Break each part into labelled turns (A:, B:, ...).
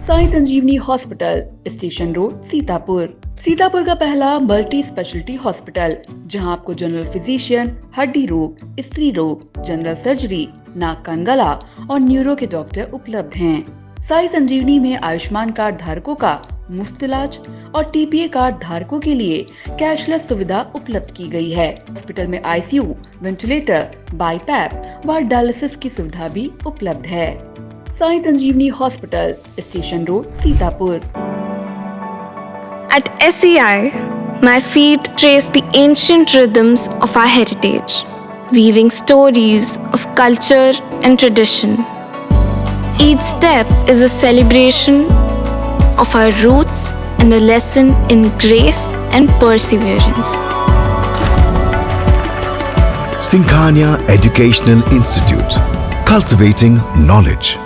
A: Sai Sanjeevani hospital, station road, Sitapur. Sitapur का पहला multi speciality hospital, जहां आपको जनरल फिजिशियन, हड्डी रोग, स्त्री रोग, जनरल सर्जरी, नाक कान गला और न्यूरो के डॉक्टर उपलब्ध हैं। साई संजीवनी में आयुष्मान कार्ड धारकों का मुफ्त इलाज और टीपीए कार्ड धारकों के लिए कैशलेस सुविधा उपलब्ध की गई है। हॉस्पिटल में आईसीयू, वेंटिलेटर, बाईपैप व डायलिसिस की सुविधा भी उपलब्ध है। Sai Sanjeevani hospital, station road, Sitapur.
B: At SEI, my feet trace the ancient rhythms of our heritage, weaving stories of culture and tradition. Each step is a celebration of our roots and a lesson in grace and perseverance.
C: Singhania Educational Institute, cultivating knowledge.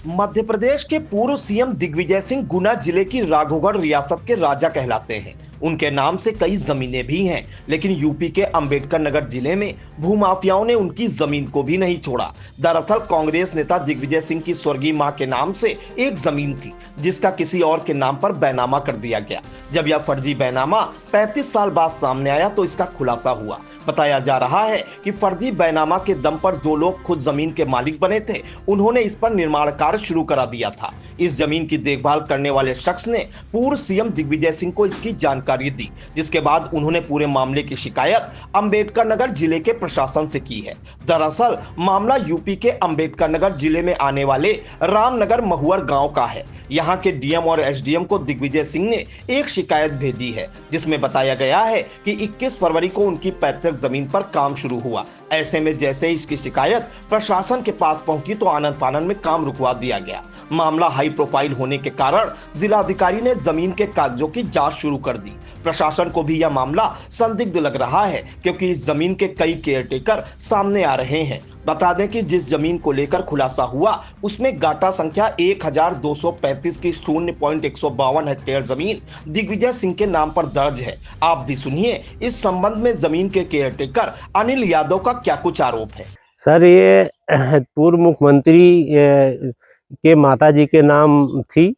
D: Madhya Pradesh के पूर्व CM Digvijay Singh गुना जिले की राघोगढ़ रियासत के राजा कहलाते हैं। उनके नाम से कई जमीनें भी हैं, लेकिन यूपी के अंबेडकर नगर जिले में भूमाफियाओं ने उनकी जमीन को भी नहीं छोड़ा। दरअसल कांग्रेस नेता दिग्विजय सिंह की स्वर्गीय मां के नाम से एक जमीन थी, जिसका किसी और के नाम पर बैनामा कर दिया गया। जब यह फर्जी बैनामा 35 साल बाद सामने आया तो इसका खुलासा हुआ। बताया जा रहा है कि फर्जी बैनामा के दम पर जो लोग खुद जमीन के मालिक बने थे, उन्होंने इस पर निर्माण कार्य शुरू करा दिया था। इस जमीन की देखभाल करने वाले शख्स ने पूर्व सीएम दिग्विजय सिंह को इसकी जानकारी दी, जिसके बाद उन्होंने पूरे मामले की शिकायत अंबेडकर नगर जिले के प्रशासन से की है। दरअसल मामला यूपी के अंबेडकर नगर जिले में आने वाले रामनगर महुअर गांव का है। यहाँ के डीएम और एसडीएम को दिग्विजय सिंह ने एक शिकायत भेजी है, जिसमें बताया गया है कि 21 फरवरी को उनकी पैतृक जमीन पर काम शुरू हुआ। ऐसे में जैसे ही इसकी शिकायत प्रशासन के पास पहुंची तो आनन फानन में काम रुकवा दिया गया। मामला हाई प्रोफाइल होने के कारण जिलाधिकारी ने जमीन के कागजों की जांच शुरू कर दी। प्रशासन को भी यह मामला संदिग्ध लग रहा है, क्योंकि इस जमीन के कई केयरटेकर सामने आ रहे हैं। बता दें कि जिस जमीन को लेकर खुलासा हुआ, उसमें गाटा संख्या 1235 की 0.152 हेक्टेयर जमीन दिग्विजय सिंह के नाम पर दर्ज है। आप भी सुनिए इस संबंध में जमीन के केयरटेकर अनिल यादव का क्या कुछ आरोप है।
E: सर, ये पूर्व मुख्यमंत्री के माताजी के नाम थी,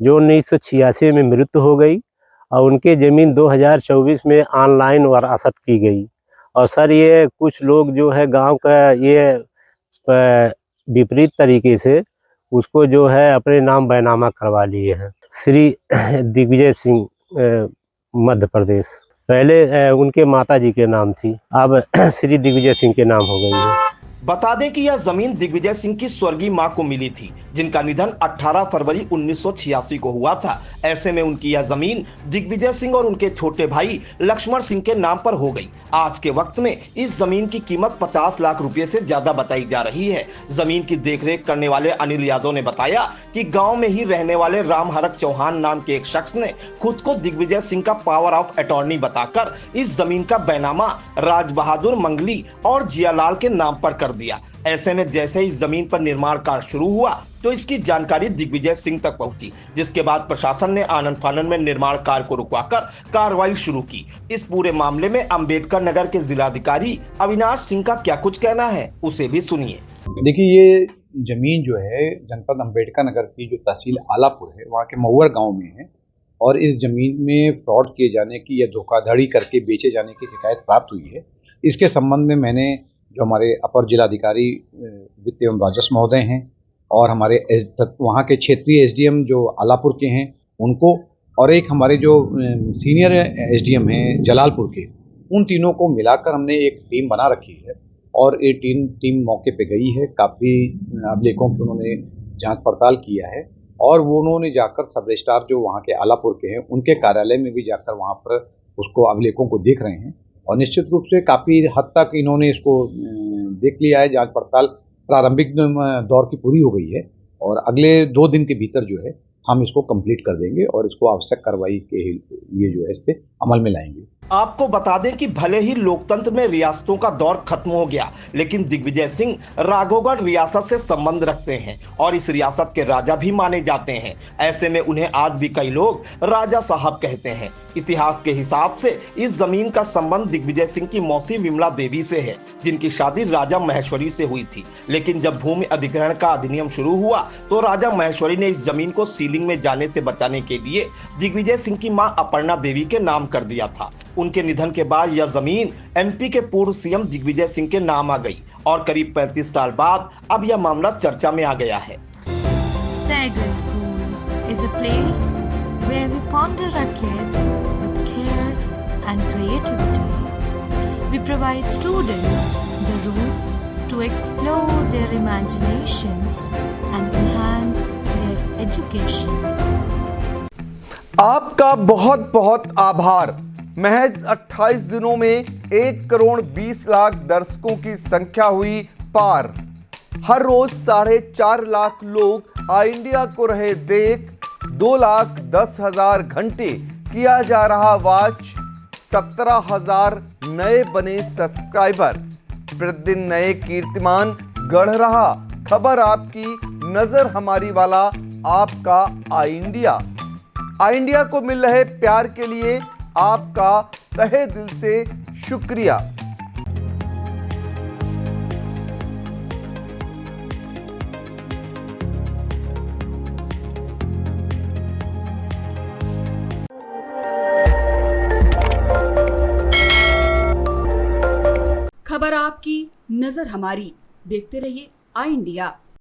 E: जो 1986 में मृत्यु हो गई और उनके ज़मीन 2024 में ऑनलाइन वरासत की गई। और सर, ये कुछ लोग जो है गांव का ये विपरीत तरीके से उसको जो है अपने नाम बैनामा करवा लिए हैं। श्री दिग्विजय सिंह मध्य प्रदेश, पहले उनके माताजी के नाम थी, अब श्री दिग्विजय सिंह के नाम हो गई है।
D: बता दें कि यह जमीन दिग्विजय सिंह की स्वर्गीय मां को मिली थी, जिनका निधन 18 फरवरी 1986 को हुआ था। ऐसे में उनकी यह जमीन दिग्विजय सिंह और उनके छोटे भाई लक्ष्मण सिंह के नाम पर हो गई। आज के वक्त में इस जमीन की कीमत 50 लाख रुपए से ज्यादा बताई जा रही है। जमीन की देखरेख करने वाले अनिल यादव ने बताया कि गाँव में ही रहने वाले राम हरक चौहान नाम के एक शख्स ने खुद को दिग्विजय सिंह का पावर ऑफ अटॉर्नी बताकर इस जमीन का बैनामा राज बहादुर मंगली और जियालाल के नाम पर कर दिया। ऐसे में जैसे ही जमीन पर निर्माण कार्य शुरू हुआ तो इसकी जानकारी दिग्विजय सिंह तक पहुंची, जिसके बाद प्रशासन ने आनन फानन में निर्माण कार्य को रुकवाकर कार्रवाई शुरू की। इस पूरे मामले में अंबेडकर नगर के जिलाधिकारी अविनाश सिंह का क्या कुछ कहना है, उसे भी सुनिए।
F: देखिए, ये जमीन जो है जनपद अंबेडकर नगर की जो तहसील आलापुर है, वहाँ के महुअर गाँव में है और इस जमीन में फ्रॉड किए जाने की या धोखाधड़ी करके बेचे जाने की शिकायत प्राप्त हुई है। इसके संबंध में मैंने जो हमारे अपर जिलाधिकारी वित्त एवं राजस्व महोदय हैं और हमारे वहाँ के क्षेत्रीय एसडीएम जो आलापुर के हैं उनको, और एक हमारे जो सीनियर एसडीएम हैं जलालपुर के, उन तीनों को मिलाकर हमने एक टीम बना रखी है और ये टीम मौके पे गई है। काफ़ी अभिलेखों की उन्होंने जांच पड़ताल किया है और वो उन्होंने जाकर सब रजिस्ट्रार जो वहाँ के आलापुर के हैं उनके कार्यालय में भी जाकर वहाँ पर उसको अभिलेखों को देख रहे हैं और निश्चित रूप से काफ़ी हद तक इन्होंने इसको देख लिया है। जांच पड़ताल प्रारंभिक दौर की पूरी हो गई है और अगले 2 दिन के भीतर जो है हम इसको कंप्लीट कर देंगे और इसको आवश्यक कार्रवाई के लिए जो है इस पे अमल में लाएंगे।
D: आपको बता दें कि भले ही लोकतंत्र में रियासतों का दौर खत्म हो गया, लेकिन दिग्विजय सिंह राघवगढ़ रियासत से संबंध रखते हैं और इस रियासत के राजा भी माने जाते हैं। ऐसे में उन्हें आज भी कई लोग राजा साहब कहते हैं। इतिहास के हिसाब से इस जमीन का संबंध दिग्विजय सिंह की मौसी विमला देवी से है, जिनकी शादी राजा महेश्वरी से हुई थी। लेकिन जब भूमि अधिग्रहण का अधिनियम शुरू हुआ तो राजा महेश्वरी ने इस जमीन को सीलिंग में जाने से बचाने के लिए दिग्विजय सिंह की मां अपर्णा देवी के नाम कर दिया था। उनके निधन के बाद यह जमीन एमपी के पूर्व सीएम दिग्विजय सिंह के नाम आ गई और करीब 35 साल बाद अब यह मामला चर्चा में आ गया है।
G: Saigal School is a place where we ponder our kids with care and creativity. We provide students the room to explore their imaginations and enhance their education.
H: आपका बहुत बहुत आभार। महज 28 दिनों में 1,20,00,000 दर्शकों की संख्या हुई पार। हर रोज 4.5 लाख लोग आई इंडिया को रहे देख। 2,10,000 घंटे किया जा रहा वॉच। 17,000 नए बने सब्सक्राइबर। प्रतिदिन नए कीर्तिमान गढ़ रहा खबर आपकी, नजर हमारी वाला आपका आई इंडिया। आई इंडिया को मिल रहे प्यार के लिए आपका तहे दिल से शुक्रिया।
I: खबर आपकी, नजर हमारी। देखते रहिए आई इंडिया।